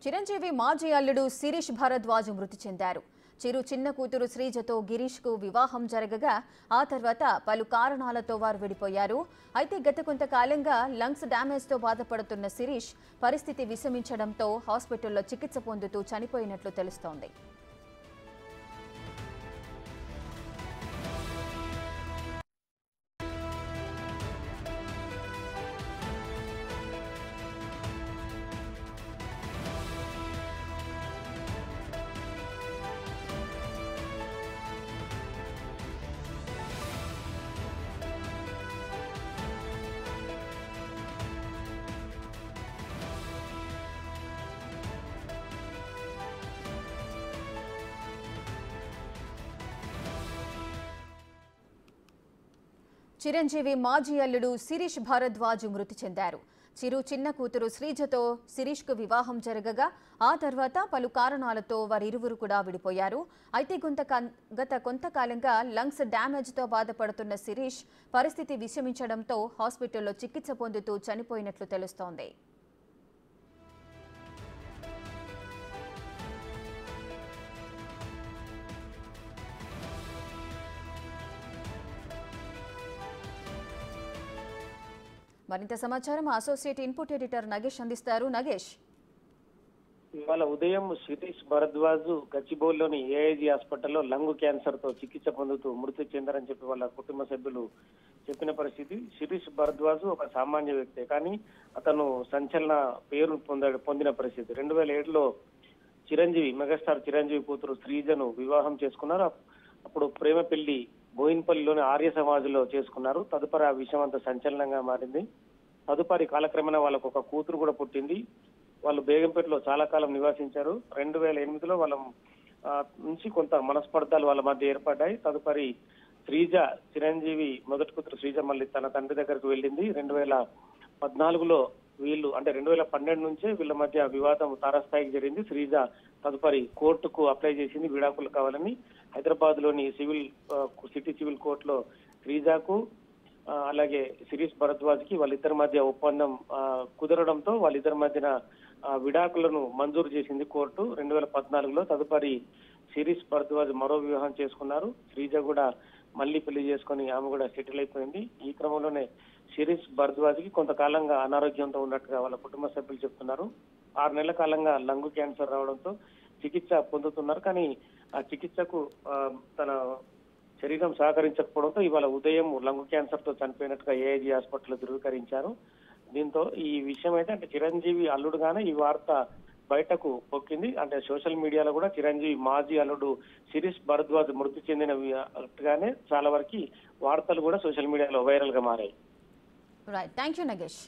చిరంజీవి మాజీ అల్లుడు శిరీష్ భరద్వాజ్ మృతి చెందారు. చిరు చిన్న కూతురు శ్రీజతో గిరీష్ కు వివాహం జరగగా ఆ తర్వాత పలు కారణాలతో వారు విడిపోయారు. అయితే గత కొంతకాలంగా లంగ్స్ డ్యామేజ్ తో బాధపడుతున్న శిరీష్ పరిస్థితి విషమించడంతో హాస్పిటల్లో చికిత్స పొందుతూ చనిపోయినట్లు తెలుస్తోంది. చిరంజీవి మాజీ అల్లుడు శిరీష్ భరద్వాజ్ మృతి చెందారు. చిరు చిన్న కూతురు శ్రీజతో శిరీష్ కు వివాహం జరగగా ఆ తర్వాత పలు కారణాలతో వారిరువురు కూడా విడిపోయారు. అయితే గత కొంతకాలంగా లంగ్స్ డ్యామేజ్ తో బాధపడుతున్న శిరీష్ పరిస్థితి విషమించడంతో హాస్పిటల్లో చికిత్స పొందుతూ చనిపోయినట్లు తెలుస్తోంది. మరింత సమాచారం అసోసియేట్ ఇన్పుట్ ఎడిటర్ నగేష్ అందిస్తారు. నగేష్, ఇవాళ ఉదయం శిరీష్ భరద్వాజ్ గచ్చిబౌలిలోని ఏఐజీ హాస్పిటల్లో లంగ్ క్యాన్సర్ తో చికిత్స పొందుతూ మృతి చెందారని చెప్పి వాళ్ళ కుటుంబ సభ్యులు చెప్పిన పరిస్థితి. శిరీష్ భరద్వాజ్ ఒక సామాన్య వ్యక్తే, కానీ అతను సంచలన పేరు పొందిన పరిస్థితి. 2007లో చిరంజీవి మెగాస్టార్ చిరంజీవి కూతురు శ్రీజను వివాహం చేసుకున్నారు. అప్పుడు ప్రేమ పెళ్లి బోయిన్పల్లిలోని ఆర్య సమాజ్లో చేసుకున్నారు. తదుపరి ఆ విషయం అంతా సంచలనంగా మారింది. తదుపరి కాలక్రమేణా వాళ్ళకు ఒక కూతురు కూడా పుట్టింది. వాళ్ళు బేగంపేటలో చాలా కాలం నివాసించారు. 2008లో వాళ్ళ నుంచి కొంత మనస్పర్ధాలు వాళ్ళ మధ్య ఏర్పడ్డాయి. తదుపరి శ్రీజ, చిరంజీవి మొదటి కూతురు శ్రీజ మళ్ళీ తన తండ్రి దగ్గరకు వెళ్ళింది. 2014లో వీళ్ళు అంటే 2012 నుంచే వీళ్ళ మధ్య వివాదం తారస్థాయికి జరిగింది. శ్రీజ తదుపరి కోర్టుకు అప్లై చేసింది విడాకులు కావాలని. హైదరాబాద్ లోని సిటీ సివిల్ కోర్టులో శ్రీజకు అలాగే శిరీష్ భరద్వాజ్ కి వాళ్ళిద్దరి మధ్య ఒప్పందం కుదరడంతో వాళ్ళిద్దరి మధ్యన విడాకులను మంజూరు చేసింది కోర్టు 2014లో. తదుపరి శిరీష్ భరద్వాజ్ మరో వివాహం చేసుకున్నారు. శ్రీజ కూడా మళ్ళీ పెళ్లి చేసుకుని ఆమె కూడా సెటిల్ అయిపోయింది. ఈ క్రమంలోనే శిరీష్ భరద్వాజ్ కి కొంతకాలంగా అనారోగ్యంతో ఉన్నట్టుగా వాళ్ళ కుటుంబ సభ్యులు చెప్తున్నారు. 6 నెలల కాలంగా లంగ్ క్యాన్సర్ రావడంతో చికిత్స పొందుతున్నారు. కానీ ఆ చికిత్సకు తన శరీరం సహకరించకపోవడంతో ఇవాళ ఉదయం లంగ్ క్యాన్సర్ తో చనిపోయినట్టుగా ఏఐజీ హాస్పిటల్ ధృవీకరించారు. దీంతో ఈ విషయం అయితే అంటే చిరంజీవి అల్లుడుగానే ఈ వార్త బయటకు పొక్కింది. అంటే సోషల్ మీడియాలో కూడా చిరంజీవి మాజీ అల్లుడు శిరీష్ భరద్వాజ్ మృతి చెందినట్టుగానే చాలా వరకు వార్తలు కూడా సోషల్ మీడియాలో వైరల్ గా మారాయి. Right, thank you Nagesh.